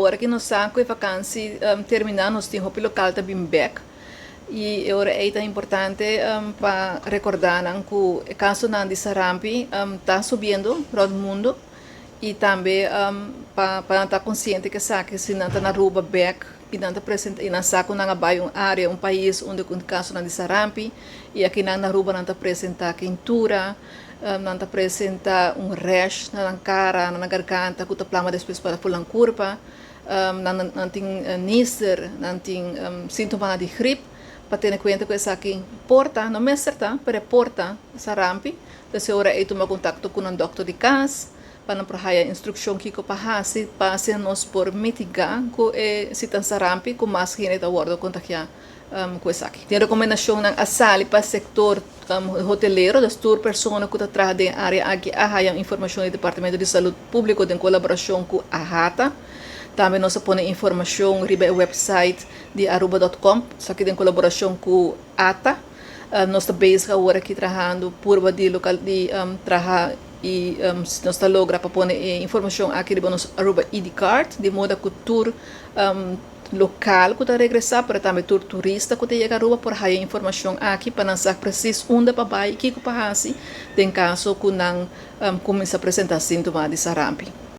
agora que nós saco e vacância terminar, nós temos o local de Bimbek. E agora é tão importante para recordar que o caso de sarampi está subindo para o mundo e também para estar consciente que sabe se não está na rua back e não está presente e não sabe que não vai uma área, um país onde o caso de sarampi e aqui na rua não está presente quentura, não está presente rash na cara, na garganta, que está plama depois para pular curva, não tem nícer, não tem sintomas de gripe. Para ter em conta que essa aqui porta, não é certa, mas porta sarampi. Então, se ora eu tomar contato com um doutor de casa, para não a instrução que eu passe, para nós por mitigar que se tem sarampi, com mais gente a bordo contagiar com essa aqui. Tem recomendação na sala para o setor hoteleiro, das tour pessoas que está da área aqui, a informação do Departamento de Saúde Pública em colaboração com a RATA. Também nós põe informação no website de aruba.com, só que em colaboração com a ATA. Nós estamos agora aqui trabalhando por o local de trabalhar e nós estamos logrando para pôr informação aqui no nosso Aruba ID Card, de modo que o tour local que está regressar, para também tour turista que está chegando a Aruba, por aí informação aqui para não saber preciso onde para ir, o que para fazer, em caso que não começa a apresentar sintomas de sarampi.